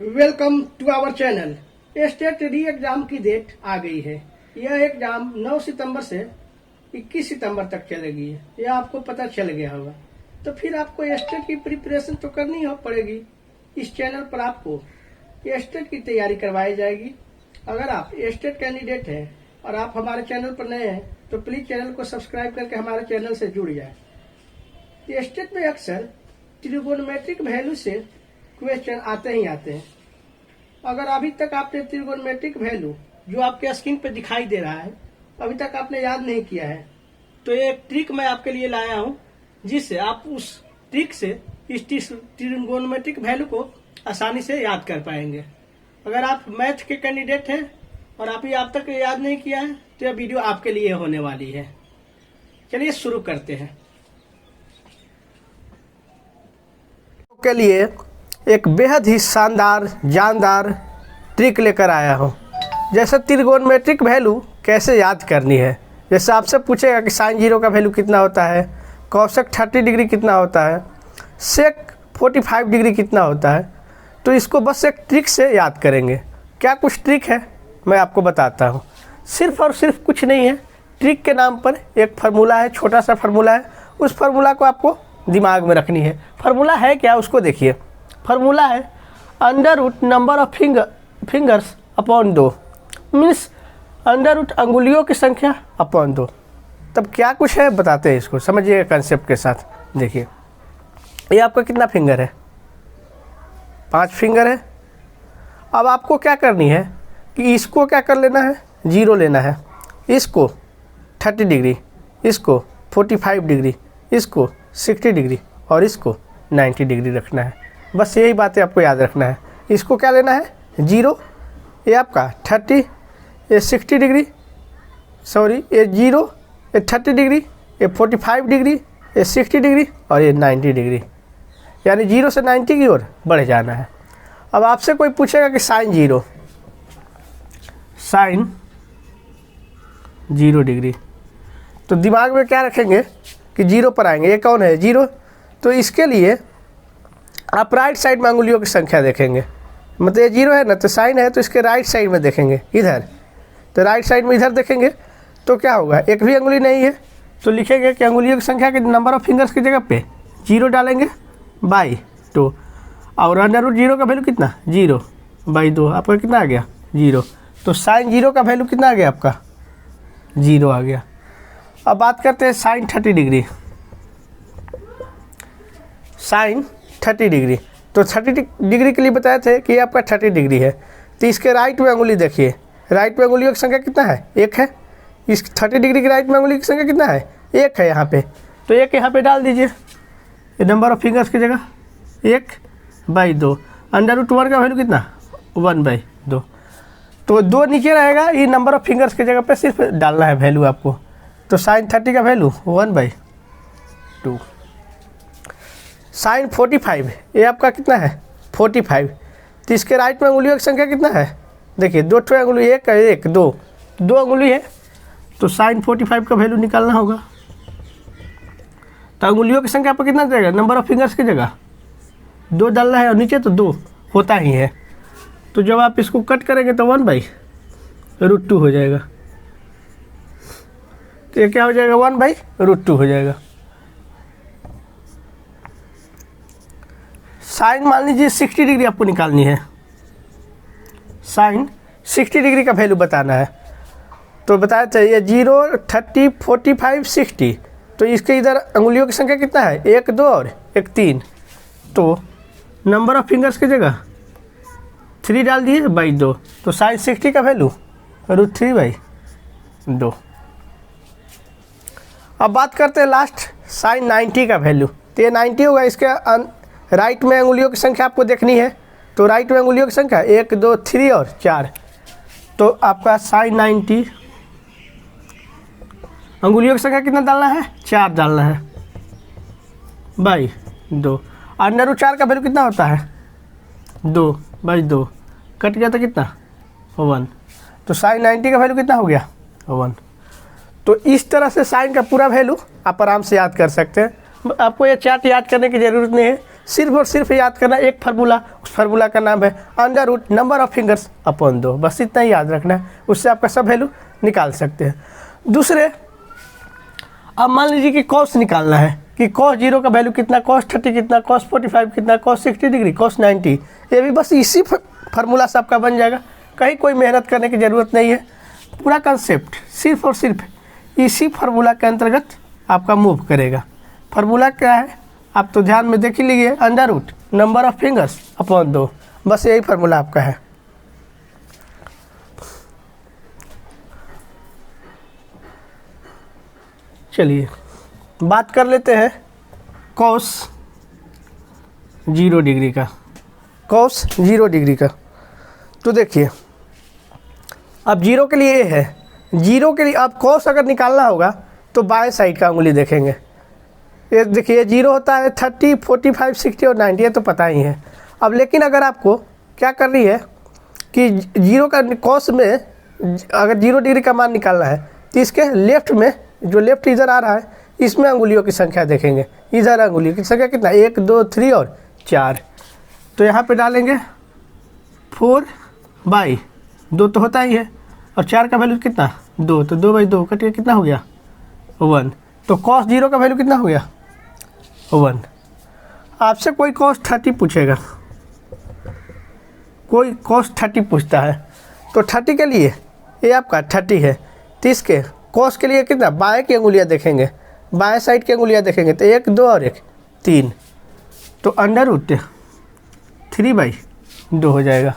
Welcome to our channel. State re exam की date आ गई है। यह एग्जाम 9 सितंबर से 21 सितंबर तक चलेगी। यह आपको पता चल गया होगा। तो फिर आपको स्टेट की प्रिपरेशन तो करनी हो पड़ेगी। इस चैनल पर आपको स्टेट की तैयारी करवाई जाएगी। अगर आप स्टेट कैंडिडेट हैं और आप हमारे चैनल पर नए हैं तो प्लीज चैनल को सब्सक्राइब करके हमारे चैनल से जुड़ जाए। स्टेट में अक्सर ट्रिगोनोमेट्रिक वैल्यू से क्वेश्चन आते ही आते हैं। अगर अभी तक आपने ट्रिगोनोमेट्रिक वैल्यू जो आपके स्क्रीन पे दिखाई दे रहा है अभी तक आपने याद नहीं किया है तो एक ट्रिक मैं आपके लिए लाया हूं जिससे आप उस ट्रिक से इस ट्रिगोनोमेट्रिक वैल्यू को आसानी से याद कर पाएंगे। अगर आप मैथ के कैंडिडेट हैं और आप तक याद नहीं किया है तो यह वीडियो आपके लिए होने वाली है। चलिए शुरू करते हैं। के लिए एक बेहद ही शानदार जानदार ट्रिक लेकर आया हूँ। जैसे ट्रिगोनोमेट्रिक वैल्यू कैसे याद करनी है। जैसे आपसे पूछेगा कि साइन जीरो का वैल्यू कितना होता है, कॉसेक 30 डिग्री कितना होता है, सेक 45 डिग्री कितना होता है, तो इसको बस एक ट्रिक से याद करेंगे। क्या कुछ ट्रिक है मैं आपको बताता हूँ। सिर्फ और सिर्फ कुछ नहीं है, ट्रिक के नाम पर एक फार्मूला है, छोटा सा फार्मूला है। उस फार्मूला को आपको दिमाग में रखनी है। फार्मूला है क्या उसको देखिए। फार्मूला है under root number of fingers upon 2 means under root अंगुलियों की संख्या अपॉन 2। तब क्या कुछ है बताते हैं, इसको समझिएगा कंसेप्ट के साथ। देखिए ये आपका कितना फिंगर है, 5 फिंगर है। अब आपको क्या करनी है कि इसको क्या कर लेना है, 0 लेना है, इसको 30 डिग्री, इसको 45 डिग्री, इसको 60 डिग्री और इसको 90 डिग्री रखना है। बस यही बातें आपको याद रखना है। इसको क्या लेना है, 0, ये आपका 30, ये 60 डिग्री, सॉरी ये 0, ये 30 डिग्री, ये 45 डिग्री, ये 60 डिग्री और ये 90 डिग्री, यानी 0 से 90 की ओर बढ़ जाना है। अब आपसे कोई पूछेगा कि साइन 0 डिग्री, तो दिमाग में क्या रखेंगे कि 0 पर आएंगे। ये कौन है, 0। तो इसके लिए आप राइट साइड में अंगुलियों की संख्या देखेंगे। मतलब ये 0 है ना, तो साइन है तो इसके राइट साइड में देखेंगे, इधर। तो राइट साइड में इधर देखेंगे तो क्या होगा, एक भी अंगुली नहीं है तो लिखेंगे कि अंगुलियों की संख्या के नंबर ऑफ फिंगर्स की जगह पे 0 डालेंगे बाई 2। और अंडर रूट 0 का वैल्यू कितना, 0 बाई 2, आपका कितना आ गया, 0। तो साइन 0 का वैल्यू कितना आ गया आपका, 0 आ गया। अब बात करते हैं साइन 30 डिग्री। साइन 30 डिग्री, तो 30 डिग्री के लिए बताए थे कि ये आपका 30 डिग्री है। तो इसके राइट में अंगुली देखिए, राइट में अंगुलियों की संख्या कितना है, 1 है। इस 30 डिग्री के राइट में अंगुली की संख्या कितना है, 1 है यहाँ पे। तो 1 यहाँ पे डाल दीजिए, ये नंबर ऑफ फिंगर्स की जगह 1 बाई 2। अंडर रूट 1 का वैल्यू कितना, 1 बाई 2। तो 2 नीचे रहेगा, ये नंबर ऑफ फिंगर्स की जगह पे सिर्फ डालना है वैल्यू आपको। तो साइन 30 का वैल्यू 1 बाई 2। साइन 45, ये आपका कितना है, 45। तो इसके राइट में अंगुलियों की संख्या कितना है, देखिए 2 ठो अंगुली, 1 2 अंगुली है। तो साइन 45 का वैल्यू निकालना होगा। तो अंगुलियों की संख्या पर कितना जाएगा, नंबर ऑफ फिंगर्स की जगह 2 डालना है और नीचे तो 2 होता ही है। तो जब आप इसको कट करेंगे तो 1 बाई रूट 2 हो जाएगा। तो ये क्या हो जाएगा, 1 बाई रूट 2 हो जाएगा। साइन मान लीजिए 60 डिग्री आपको निकालनी है। साइन 60 डिग्री का वैल्यू बताना है। तो बताया चाहिए 0, 30, 45, 60। तो इसके इधर अंगुलियों की संख्या कितना है, 1 2 और 1 3। तो नंबर ऑफ फिंगर्स की जगह 3 डाल दिए बाई 2। तो साइन 60 का वैल्यू रूट 3 बाई 2। अब बात करते हैं लास्ट साइन 90 का वैल्यू। तो ये 90 होगा। इसके राइट में अंगुलियों की संख्या आपको देखनी है। तो राइट में अंगुलियों की संख्या 1 2 3 और 4। तो आपका साइन 90 अंगुलियों की संख्या कितना डालना है, 4 डालना है बाई 2। अंडर रूट 4 का वैल्यू कितना होता है, 2 बाई 2। कट गया तो कितना, 1। तो साइन 90 का वैल्यू कितना हो गया, 1। तो इस तरह से साइन का पूरा वैल्यू आप आराम से याद कर सकते हैं। आपको ये चार्ट याद करने की ज़रूरत नहीं है, सिर्फ और सिर्फ याद करना एक फार्मूला, उस फार्मूला का नाम है under root number of fingers upon 2। बस इतना ही याद रखना है, उससे आपका सब वैल्यू निकाल सकते हैं। दूसरे, अब मान लीजिए कि कॉस निकालना है कि cos 0 का वैल्यू कितना, cos 30 कितना, cos 45 कितना, cos 60 डिग्री, cos 90। ये भी बस इसी फार्मूला से आपका बन जाएगा, कहीं कोई मेहनत करने की ज़रूरत नहीं है। पूरा कंसेप्ट सिर्फ और सिर्फ इसी फार्मूला के अंतर्गत आपका मूव करेगा। फार्मूला क्या है आप तो ध्यान में देख ही लीजिए, under root number of fingers upon 2। बस यही फार्मूला आपका है। चलिए बात कर लेते हैं cos 0 डिग्री का। cos 0 डिग्री का तो देखिए, अब 0 के लिए ये है, 0 के लिए अब cos अगर निकालना होगा तो बाएं साइड का उंगली देखेंगे। ये देखिए 0 होता है 30, 45, 60 और 90, ये तो पता ही है। अब लेकिन अगर आपको क्या कर रही है कि 0 का cos में अगर 0 डिग्री का मान निकालना है तो इसके लेफ्ट में, जो लेफ्ट इधर आ रहा है, इसमें अंगुलियों की संख्या देखेंगे। इधर अंगुलियों की संख्या कितना, 1, 2, 3 और 4। तो यहाँ पे डालेंगे 4/2 तो होता ही है, और 4 का वैल्यू कितना 2, तो 2/2 कट के कितना हो गया 1। तो cos 0 का वैल्यू कितना हो गया 1। आपसे कोई cos 30 पूछेगा, कोई cos 30 पूछता है, तो 30 के लिए ये आपका 30 है, 30 के cos के लिए कितना, बाएं की अंगुलियाँ देखेंगे, बाएं साइड की अंगुलियाँ देखेंगे तो 1, 2 और 1, 3। तो अंडर रूट 3/2 हो जाएगा।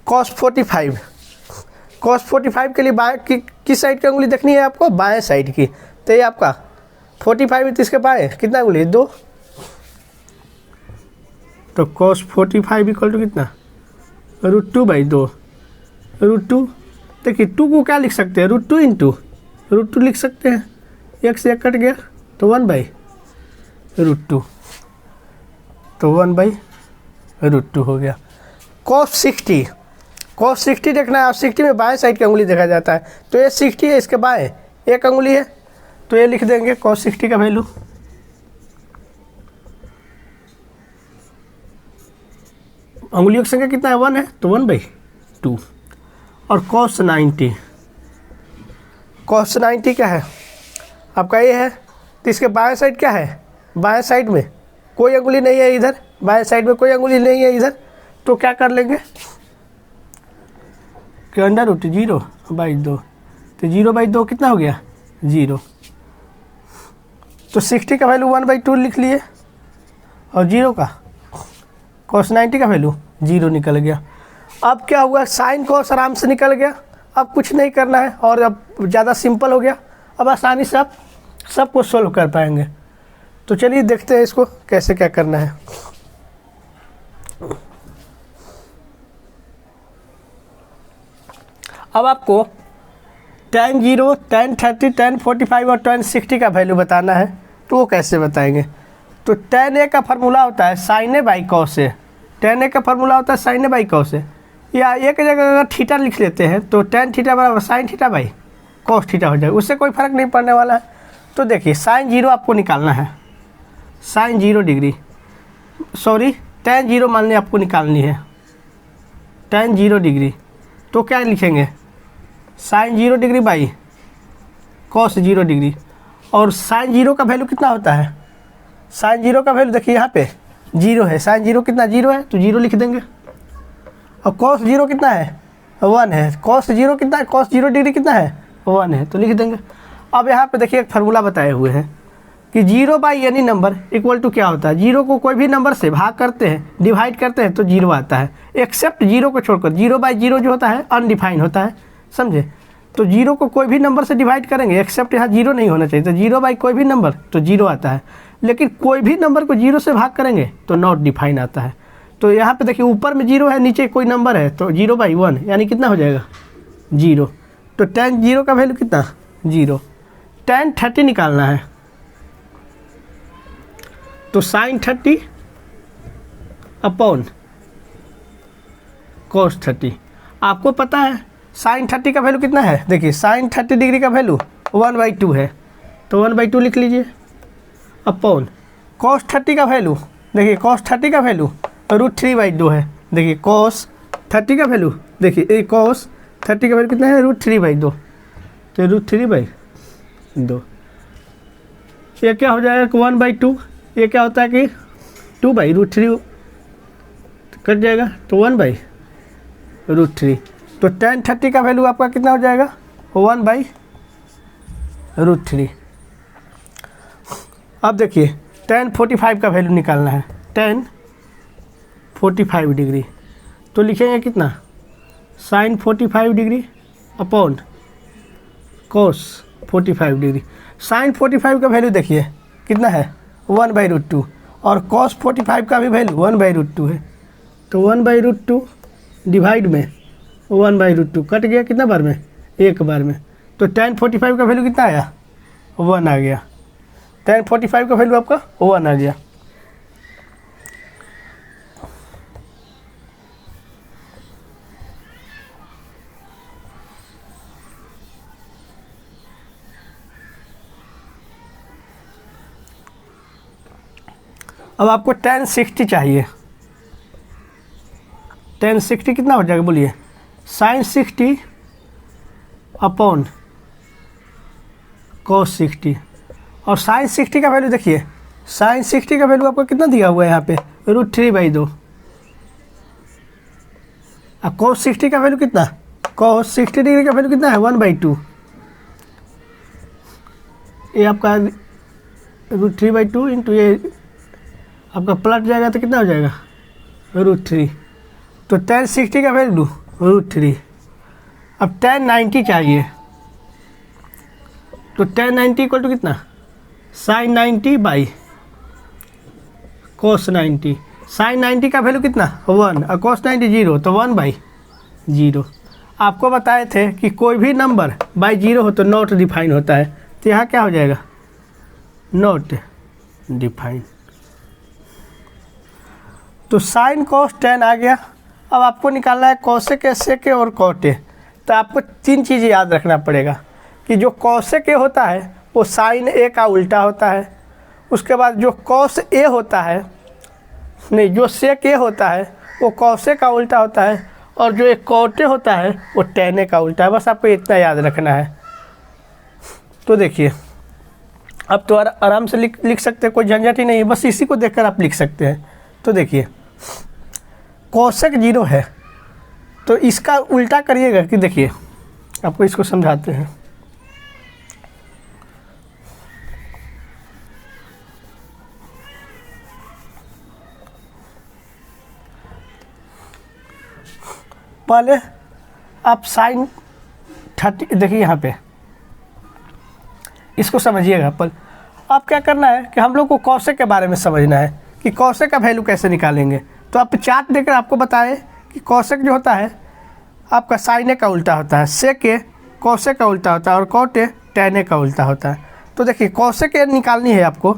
cos 45, cos 45 के लिए बाएं किस साइड की अंगुली देखनी है आपको, बाएं साइड की। तो ये आपका 45 है, तो इसके बाएं कितना अंगुली 2। तो cos 45 इक्वल टू कितना, √2/2। √2 देखिए 2 को क्या लिख सकते हैं, √2 इंटू √2 लिख सकते हैं, 1 से 1 कट गया तो 1/√2, तो 1/√2 हो गया। cos 60, cos 60 देखना है, आप 60 में बाएं साइड की अंगुली देखा जाता है, तो ये 60 है, इसके बाएं 1 अंगुली है, तो ये लिख देंगे cos 60 का वैल्यू अंगुलियों की संख्या कितना है 1 है, तो 1/2। और cos 90, cos 90 क्या है आपका ये है, तो इसके बाएं साइड क्या है, बाएं साइड में कोई अंगुली नहीं है, इधर बाएं साइड में कोई अंगुली नहीं है इधर, तो क्या कर लेंगे कि अंडर रूट 0/2, तो 0/2 कितना हो गया 0। तो 60 का वैल्यू 1/2 लिख लिए, और 0 का cos 90 का वैल्यू 0 निकल गया। अब क्या हुआ, साइन cos आराम से निकल गया, अब कुछ नहीं करना है, और अब ज़्यादा सिंपल हो गया, अब आसानी से आप सबको सोल्व कर पाएंगे। तो चलिए देखते हैं इसको कैसे क्या करना है। अब आपको tan 0, tan 30, tan 45 और tan 60 का वैल्यू बताना है, तो वो कैसे बताएंगे। तो tan a का फार्मूला होता है sin a by cos a, tan a का फार्मूला होता है sin a by cos a, या एक जगह अगर थीटा लिख लेते हैं तो tan थीटा बराबर sin theta by cos theta हो जाएगा, उससे कोई फ़र्क नहीं पड़ने वाला है। तो देखिए sin 0 आपको निकालना है, sin 0 डिग्री, सॉरी tan 0 मान ली आपको निकालनी है, tan 0 डिग्री, तो क्या लिखेंगे sin 0 degree by cos 0 degree. और sin 0 का वैल्यू कितना होता है, sin 0 का वैल्यू देखिए यहाँ पे 0 है, sin 0 कितना 0 है, तो 0 लिख देंगे। और cos 0 कितना है 1 है, cos 0 कितना है, cos 0 डिग्री कितना है 1 है, तो लिख देंगे। अब यहाँ पे देखिए एक फार्मूला बताए हुए हैं कि 0/एनी नंबर इक्वल टू क्या होता है, 0 को कोई भी नंबर से भाग करते हैं, डिवाइड करते हैं तो 0 आता है, एक्सेप्ट 0 को छोड़कर। 0/0 जो होता है अनडिफाइन होता है, समझे। तो 0 को कोई भी नंबर से डिवाइड करेंगे, एक्सेप्ट यहाँ 0 नहीं होना चाहिए, तो 0 कोई भी नंबर तो 0 आता है, लेकिन कोई भी नंबर को 0 से भाग करेंगे तो नॉट डिफाइन आता है। तो यहाँ पे देखिए ऊपर में 0 है, नीचे कोई नंबर है, तो 0/1 यानी कितना हो जाएगा 0। तो tan 0 का वैल्यू कितना 0। tan 30 निकालना है, तो sin 30 अपॉन cos 30। आपको पता है sin 30 का वैल्यू कितना है, देखिए sin 30 डिग्री का वैल्यू 1/2 है, तो 1/2 लिख लीजिए, अपॉन cos 30 का वैल्यू, देखिए cos 30 का वैल्यू √3/2 है। देखिए cos 30 का वैल्यू, देखिए ये cos 30 का वैल्यू कितना है, √3/2, तो √3/2 ये क्या हो जाएगा 1/2, ये क्या होता है कि 2/√3 कट जाएगा, तो 1/√3, तो tan 30 का वैल्यू आपका कितना हो जाएगा 1/√3। अब देखिए tan 45 का वैल्यू निकालना है, tan 45 डिग्री, तो लिखेंगे कितना sin 45 degree upon cos 45 degree. sin 45 का वैल्यू देखिए कितना है 1/√2 और cos 45 का भी वैल्यू 1/√2 है, तो 1/√2 डिवाइड में 1/√2 कट गया कितना बार में, एक बार में, तो tan 45 का वैल्यू कितना आया 1 आ गया, tan 45 का वैल्यू आपका 1 आ गया। अब आपको tan 60 चाहिए, tan 60 कितना हो जाएगा बोलिए, sin 60 अपॉन cos 60, और sin 60 का वैल्यू देखिए, sin 60 का वैल्यू आपको कितना दिया हुआ है यहाँ पे √3/2, अब cos 60 का वैल्यू कितना, cos 60 डिग्री का वैल्यू कितना है 1/2, ये आपका √3/2 इंटू ये आपका पलट जाएगा तो कितना हो जाएगा √3, तो tan 60 का वैल्यू √3। अब tan 90 चाहिए, तो tan 90 इक्वल टू कितना sin 90 बाई cos 90, sin 90 का वैल्यू कितना 1 और cos 90 0, तो 1/0। आपको बताए थे कि कोई भी नंबर बाई 0 हो तो नॉट डिफाइन होता है, तो यहाँ क्या हो जाएगा नॉट डिफाइन, तो sin cos tan आ गया। अब आपको निकालना है cosec sec और cot a, तो आपको तीन चीज़ें याद रखना पड़ेगा कि जो cosec a होता है वो sin a का उल्टा होता है, उसके बाद जो cos a होता है, नहीं जो sec a होता है वो cos a का उल्टा होता है, और जो एक cot a होता है वो tan a का उल्टा है। बस आपको इतना याद रखना है। तो देखिए अब तो आराम से लिख सकते हैं, कोई झंझट ही नहीं है, बस इसी को देखकर आप लिख सकते हैं। तो देखिए cosec 0 है, तो इसका उल्टा करिएगा कि देखिए आपको इसको समझाते हैं। पहले आप sin 30 देखिए यहाँ पे इसको समझिएगा। पर आप क्या करना है कि हम लोग को cosec के बारे में समझना है कि cosec का वैल्यू कैसे निकालेंगे। तो आप चार्ट देकर आपको बताएं कि cosec जो होता है आपका sin a का उल्टा होता है, sec a cos a का उल्टा होता है, और cot a tan a का उल्टा होता है। तो देखिए cosec a निकालनी है आपको,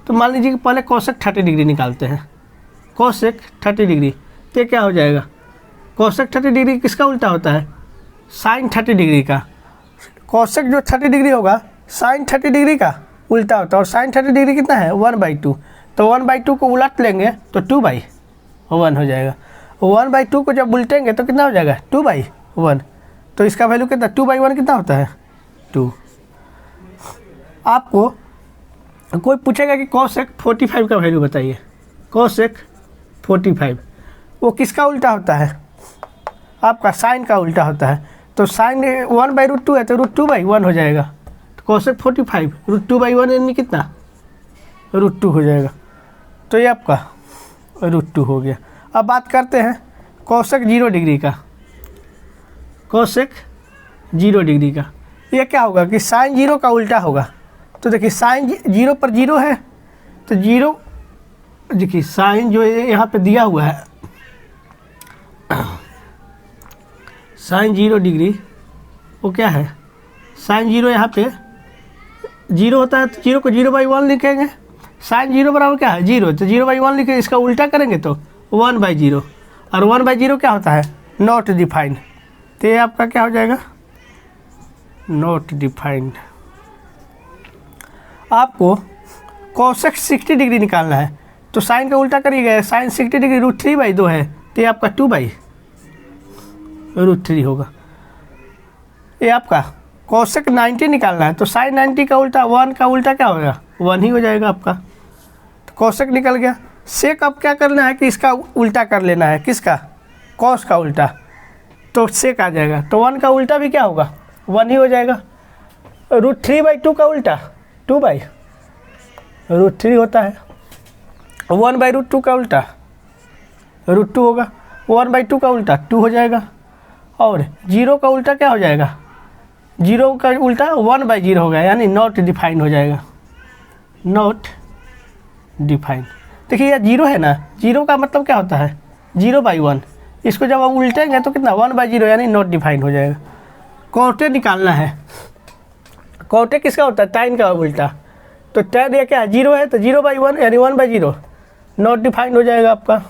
तो मान लीजिए कि पहले cosec 30 डिग्री निकालते हैं, cosec 30 डिग्री, तो ये क्या हो जाएगा cosec 30 डिग्री किसका उल्टा होता है sin 30 डिग्री का, cosec जो 30 डिग्री होगा sin 30 डिग्री का उल्टा होता है, और sin 30 डिग्री कितना है 1/2, तो 1/2 को उलट लेंगे तो 2/1 हो जाएगा। 1/2 को जब उल्टेंगे तो कितना हो जाएगा 2/1, तो इसका वैल्यू कितना 2/1 कितना होता है 2। आपको कोई पूछेगा कि cosec 45 का वैल्यू बताइए, cosec 45 वो किसका उल्टा होता है आपका sin का उल्टा होता है, तो sin 1/√2 है तो √2/1 हो जाएगा, तो cosec 45 √2/1 यानी कितना √2 हो जाएगा, तो ये आपका √2 हो गया। अब बात करते हैं cosec 0 डिग्री का, cosec 0 डिग्री का ये क्या होगा कि sin 0 का उल्टा होगा। तो देखिए sin 0 पर 0 है, तो 0 देखिए sin जो यहाँ पे दिया हुआ है sin 0 डिग्री वो क्या है, sin 0 यहाँ पे 0 होता है, तो 0 को 0/1 लिखेंगे, sin 0 बराबर क्या है 0, तो 0/1 लिखेंगे, इसका उल्टा करेंगे तो 1/0, और 1/0 क्या होता है नॉट डिफाइंड, तो ये आपका क्या हो जाएगा नॉट डिफाइंड। आपको कोसेक 60 डिग्री निकालना है तो साइन का उल्टा करिएगा, साइन 60 डिग्री √3/2 है तो ये आपका 2/√3 होगा। ये आपका कोसेक 90 निकालना है तो साइन 90 का उल्टा 1 का उल्टा क्या होगा, 1 ही हो जाएगा आपका। तो कोसेक निकल गया। सेक अब क्या करना है कि इसका उल्टा कर लेना है, किसका, कॉस का उल्टा, तो सेक आ जाएगा। तो 1 का उल्टा भी क्या होगा, 1 ही हो जाएगा। √3/2 का उल्टा 2/√3 होता है। 1/√2 का उल्टा √2 होगा। 1/2 का उल्टा 2 हो जाएगा। और 0 का उल्टा क्या हो जाएगा, 0 का उल्टा 1/0 होगा, यानी नॉट डिफाइन हो जाएगा, नॉट डिफाइन। देखिए यह 0 है ना, 0 का मतलब क्या होता है 0/1, इसको जब आप उल्टेंगे तो कितना 1/0 यानी नॉट डिफाइन हो जाएगा। कोटे निकालना है, कोटे किसका होता है, tan का उल्टा, तो tan ये क्या है 0 है तो 0/1 यानी 1/0 नॉट डिफाइन हो जाएगा आपका।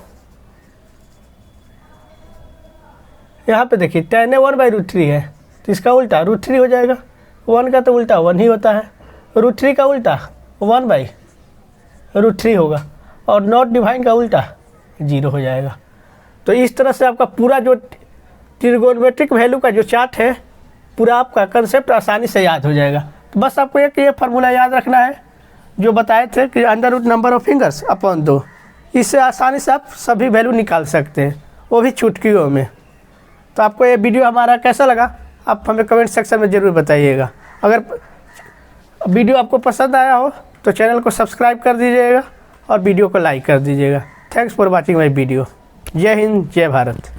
यहाँ पे देखिए tan 1/√3 है तो इसका उल्टा √3 हो जाएगा। 1 का तो उल्टा 1 ही होता है, √3 का उल्टा 1/√3 होगा और नॉट डिफाइन का उल्टा 0 हो जाएगा। तो इस तरह से आपका पूरा जो ट्रिगोनोमेट्रिक वैल्यू का जो चार्ट है पूरा आपका कंसेप्ट आसानी से याद हो जाएगा। तो बस आपको एक ये फार्मूला याद रखना है जो बताए थे कि √ नंबर ऑफ फिंगर्स अपॉन 2, इससे आसानी से आप सभी वैल्यू निकाल सकते हैं, वो भी चुटकियों में। तो आपको ये वीडियो हमारा कैसा लगा आप हमें कमेंट सेक्शन में ज़रूर बताइएगा। अगर वीडियो आपको पसंद आया हो तो चैनल को सब्सक्राइब कर दीजिएगा और वीडियो को लाइक कर दीजिएगा। Thanks for watching my video. जय हिंद, जय भारत।